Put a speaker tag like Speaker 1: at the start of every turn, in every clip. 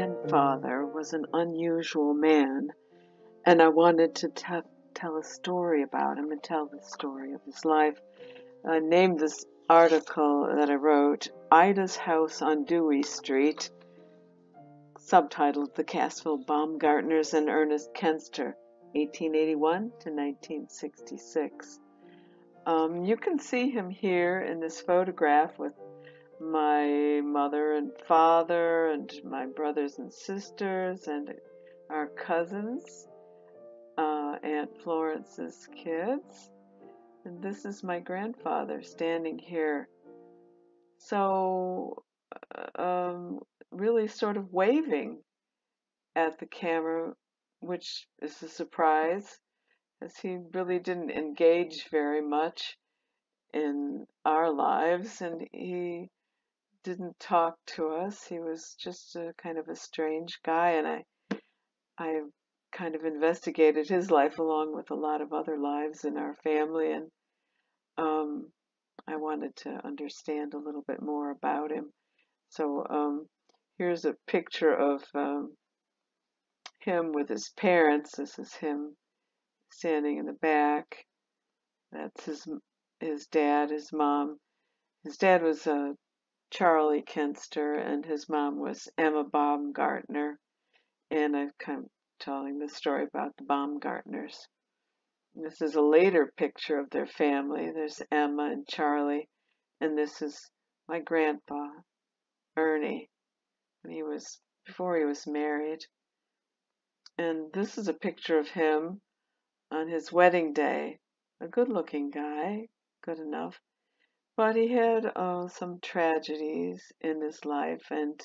Speaker 1: grandfather was an unusual man, and I wanted to tell a story about him and tell the story of his life. I named this article that I wrote, Ida's House on Dewey Street, subtitled The Cassville Baumgartners and Ernest Kuenster, 1881 to 1966. You can see him here in this photograph with my mother and father and my brothers and sisters and our cousins, Aunt Florence's kids. And this is my grandfather standing here. So, really sort of waving at the camera, which is a surprise, as he really didn't engage very much in our lives, and he didn't talk to us. He was just a kind of a strange guy, and I kind of investigated his life along with a lot of other lives in our family, and I wanted to understand a little bit more about him. So here's a picture of him with his parents. This is him standing in the back. That's his dad, his mom. His dad was Charlie Kuenster, and his mom was Emma Baumgartner. And I'm kind of telling the story about the Baumgartners. This is a later picture of their family. There's Emma and Charlie, and this is my grandpa, Ernie, before he was married. And this is a picture of him on his wedding day. A good-looking guy, good enough. But he had some tragedies in his life, and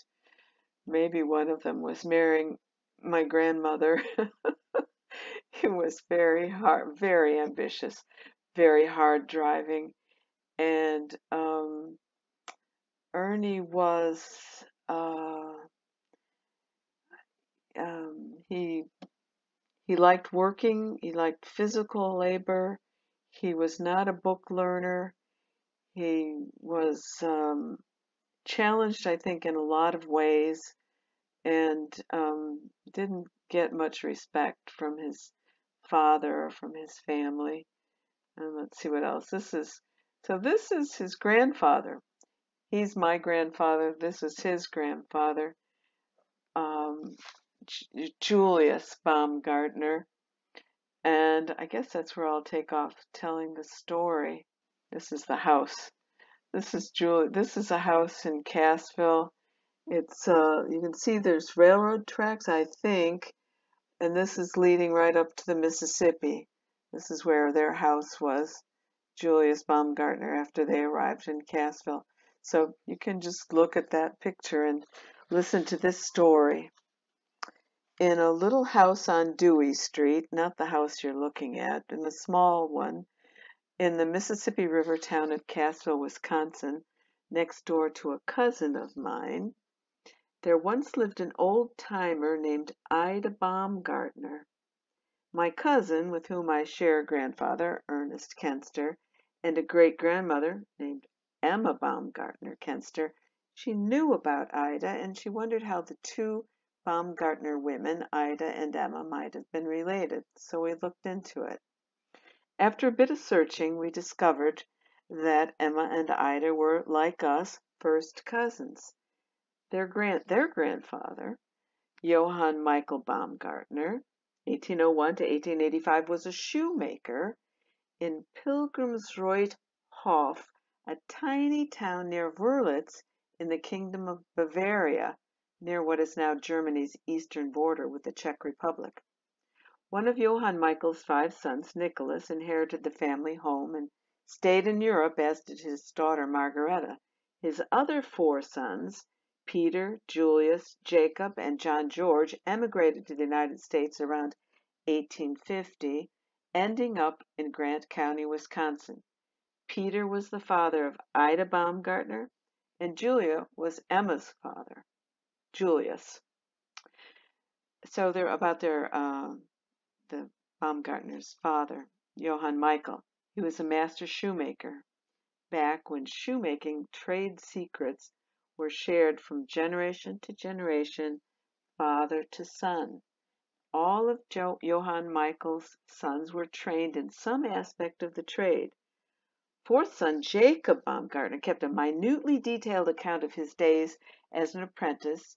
Speaker 1: maybe one of them was marrying my grandmother. He was very ambitious, very hard driving, and Ernie was he liked working. He liked physical labor. He was not a book learner. He was challenged, I think, in a lot of ways, and didn't get much respect from his father or from his family. And let's see what else. This is his grandfather. He's my grandfather. This is his grandfather, Julius Baumgartner. And I guess that's where I'll take off telling the story. This is the house. This is a house in Cassville. It's you can see there's railroad tracks, I think, and this is leading right up to the Mississippi. This is where their house was, Julius Baumgartner, after they arrived in Cassville. So you can just look at that picture and listen to this story. In a little house on Dewey Street, not the house you're looking at, in a small one, in the Mississippi River town of Cassville, Wisconsin, next door to a cousin of mine, there once lived an old-timer named Ida Baumgartner. My cousin, with whom I share a grandfather, Ernest Kuenster, and a great-grandmother named Emma Baumgartner Kuenster, she knew about Ida, and she wondered how the two Baumgartner women, Ida and Emma, might have been related, so we looked into it. After a bit of searching, we discovered that Emma and Ida were, like us, first cousins. Their grandfather, Johann Michael Baumgartner, 1801 to 1885, was a shoemaker in Pilgrimsreuth Hof, a tiny town near Wörlitz in the Kingdom of Bavaria, near what is now Germany's eastern border with the Czech Republic. One of Johann Michael's 5 sons, Nicholas, inherited the family home and stayed in Europe, as did his daughter Margareta. His other 4 sons, Peter, Julius, Jacob, and John George, emigrated to the United States around 1850, ending up in Grant County, Wisconsin. Peter was the father of Ida Baumgartner, and Julia was Emma's father, Julius. So they're about the Baumgartner's father, Johann Michael. He was a master shoemaker back when shoemaking trade secrets were shared from generation to generation father to son. All of Johann Michael's sons were trained in some aspect of the trade. Fourth son, Jacob Baumgartner, kept a minutely detailed account of his days as an apprentice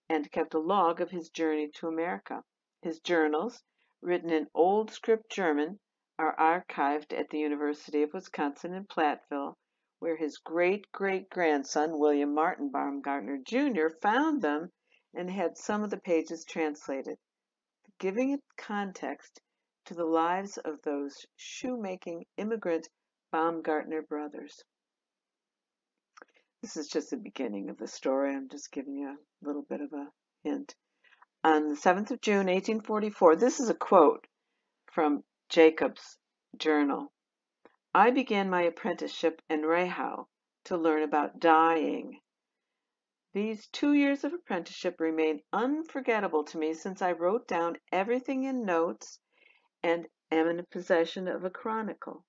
Speaker 1: and kept a log of his journey to America. His journals, written in old script German, are archived at the University of Wisconsin in Platteville, where his great-great-grandson, William Martin Baumgartner, Jr., found them and had some of the pages translated, giving it context to the lives of those shoemaking immigrant Baumgartner brothers. This is just the beginning of the story. I'm just giving you a little bit of a hint. On the 7th of June, 1844, this is a quote from Jacob's journal. I began my apprenticeship in Rehau to learn about dyeing. These 2 years of apprenticeship remain unforgettable to me since I wrote down everything in notes and am in possession of a chronicle.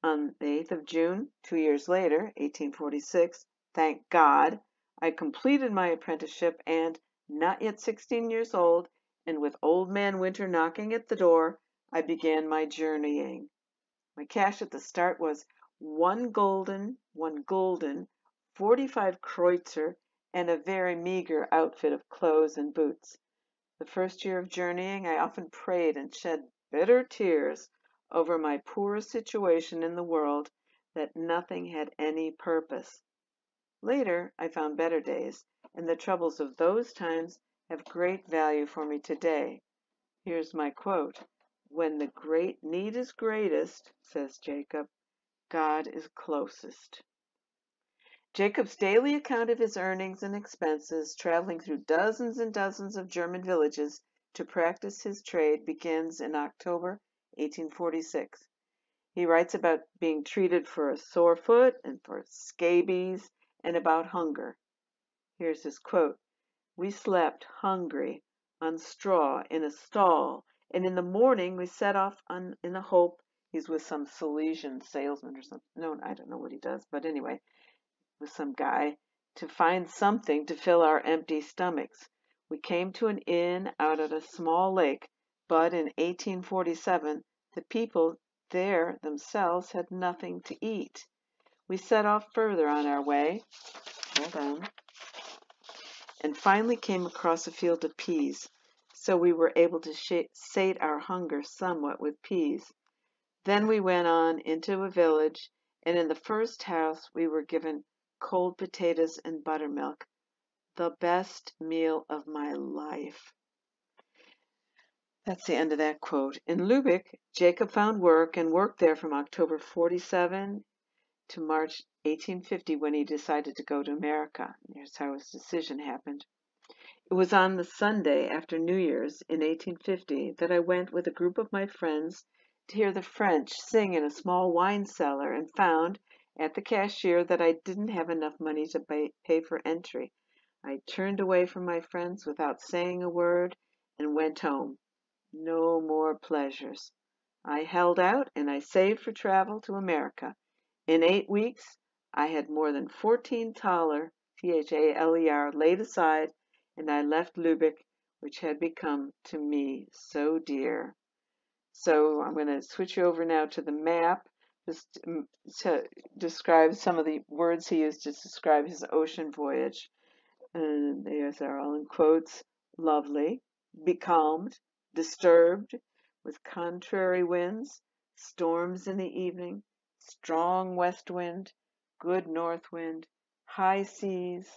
Speaker 1: On the 8th of June, 2 years later, 1846, thank God, I completed my apprenticeship and, not yet 16 years old, and with Old Man Winter knocking at the door, I began my journeying. My cash at the start was 1 gulden, 45 kreutzer, and a very meager outfit of clothes and boots. The first year of journeying, I often prayed and shed bitter tears over my poor situation in the world, that nothing had any purpose. Later, I found better days, and the troubles of those times have great value for me today. Here's my quote. When the great need is greatest, says Jacob, God is closest. Jacob's daily account of his earnings and expenses, traveling through dozens and dozens of German villages to practice his trade, begins in October 1846. He writes about being treated for a sore foot and for scabies and about hunger. Here's his quote. We slept hungry on straw in a stall, and in the morning we set off in the hope he's with some Silesian salesman or something. No, I don't know what he does, but anyway, with some guy, to find something to fill our empty stomachs. We came to an inn out at a small lake, but in 1847 the people there themselves had nothing to eat. We set off further on our way, and finally came across a field of peas, so we were able to sate our hunger somewhat with peas. Then we went on into a village, and in the first house we were given cold potatoes and buttermilk, the best meal of my life. That's the end of that quote. In Lübeck, Jacob found work and worked there from October 47 to March 1850 when he decided to go to America. Here's how his decision happened. It was on the Sunday after New Year's in 1850 that I went with a group of my friends to hear the French sing in a small wine cellar and found at the cashier that I didn't have enough money to pay for entry. I turned away from my friends without saying a word and went home. No more pleasures. I held out and I saved for travel to America. In 8 weeks, I had more than 14 thaler, Thaler, laid aside, and I left Lübeck, which had become to me so dear. So I'm going to switch you over now to the map, just to describe some of the words he used to describe his ocean voyage. And these are all in quotes. Lovely, becalmed, disturbed, with contrary winds, storms in the evening, strong west wind, good north wind, high seas,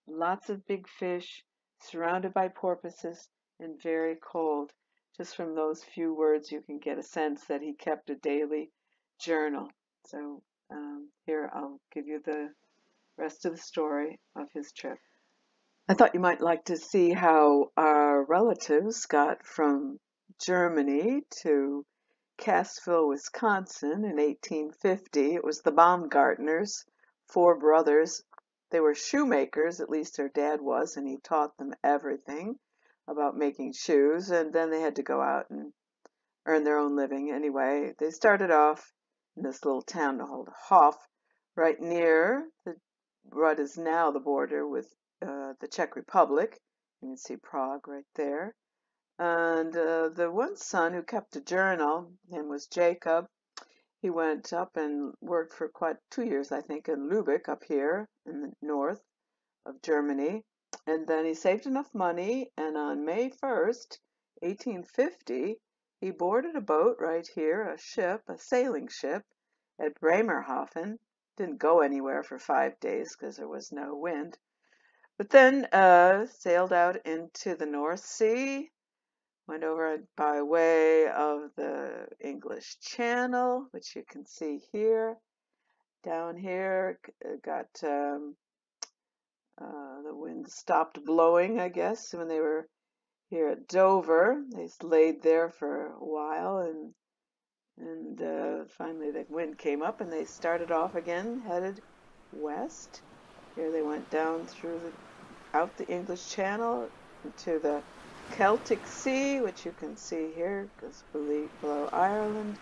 Speaker 1: lots of big fish, surrounded by porpoises, and very cold. Just from those few words you can get a sense that he kept a daily journal. So here I'll give you the rest of the story of his trip. I thought you might like to see how our relatives got from Germany to Cassville, Wisconsin in 1850. It was the Baumgartners, 4 brothers. They were shoemakers, at least their dad was, and he taught them everything about making shoes, and then they had to go out and earn their own living. Anyway, they started off in this little town called Hof, right near what is now the border with the Czech Republic, You can see Prague right there. And the one son who kept a journal, name was Jacob. He went up and worked for quite 2 years, I think, in Lübeck up here in the north of Germany. And then he saved enough money, and on May 1st, 1850, he boarded a boat right here, a ship, a sailing ship, at Bremerhaven. Didn't go anywhere for 5 days because there was no wind. But then sailed out into the North Sea, went over by way of the English Channel, which you can see here. Down here, got the wind stopped blowing, I guess, when they were here at Dover. They laid there for a while, and finally the wind came up, and they started off again, headed west. Here they went down through out the English Channel into the Celtic Sea, which you can see here, goes below Ireland.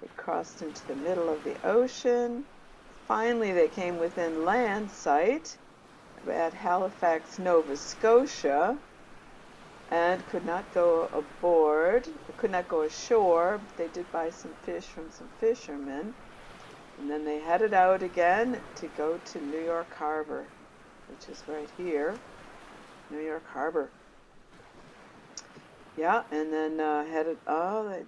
Speaker 1: They crossed into the middle of the ocean. Finally, they came within land sight at Halifax, Nova Scotia, and could not go aboard, could not go ashore. They did buy some fish from some fishermen. And then they headed out again to go to New York Harbor, which is right here, New York Harbor. Yeah, and then they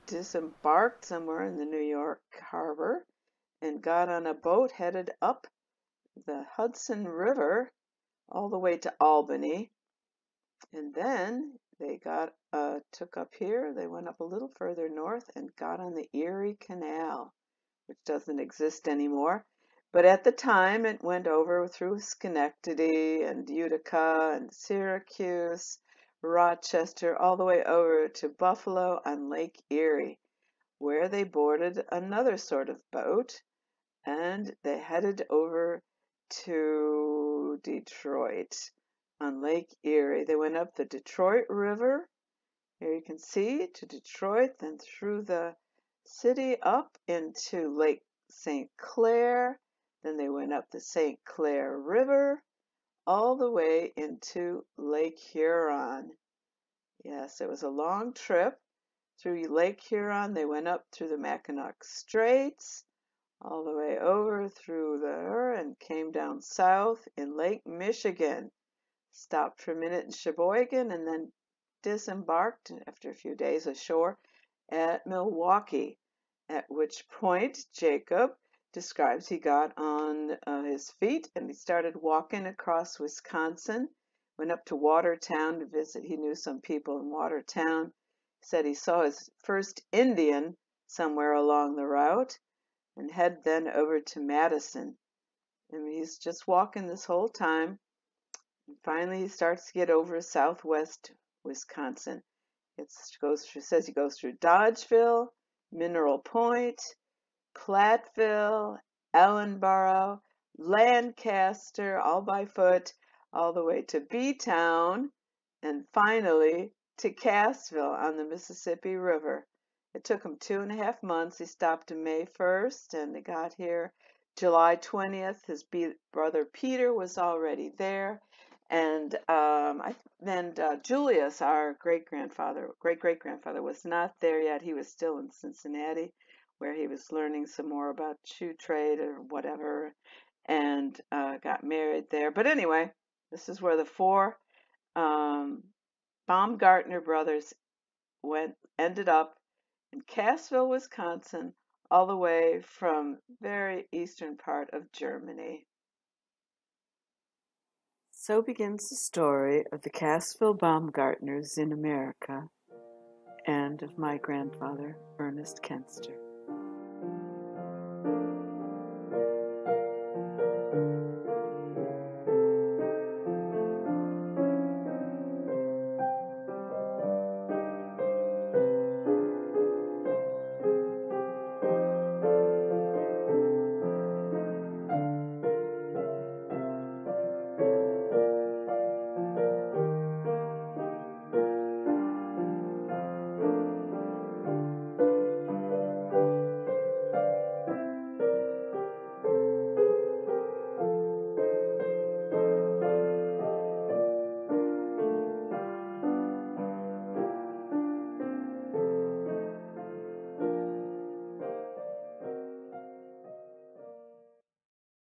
Speaker 1: disembarked somewhere in the New York Harbor and got on a boat headed up the Hudson River all the way to Albany. And then they took up here, they went up a little further north and got on the Erie Canal, which doesn't exist anymore. But at the time, it went over through Schenectady and Utica and Syracuse, Rochester, all the way over to Buffalo on Lake Erie, where they boarded another sort of boat, and they headed over to Detroit on Lake Erie. They went up the Detroit River, here you can see, to Detroit, then through the city up into Lake St. Clair. Then they went up the St. Clair River all the way into Lake Huron. Yes, it was a long trip through Lake Huron. They went up through the Mackinac Straits, all the way over through there, and came down south in Lake Michigan. Stopped for a minute in Sheboygan, and then disembarked after a few days ashore at Milwaukee, at which point Jacob describes he got on his feet and he started walking across Wisconsin, went up to Watertown to visit. He knew some people in Watertown. Said he saw his first Indian somewhere along the route, and head then over to Madison. And he's just walking this whole time. And finally, he starts to get over southwest Wisconsin. Says he goes through Dodgeville, Mineral Point, Platteville, Ellenboro, Lancaster, all by foot, all the way to B-Town, and finally to Cassville on the Mississippi River. It took him 2.5 months. He stopped on May 1st, and he got here July 20th. His brother Peter was already there. And Julius, our great-great-grandfather, was not there yet. He was still in Cincinnati, where he was learning some more about shoe trade or whatever, and got married there. But anyway, this is where the four Baumgartner brothers ended up in Cassville, Wisconsin, all the way from very eastern part of Germany. So begins the story of the Cassville Baumgartners in America and of my grandfather, Ernest Kuenster.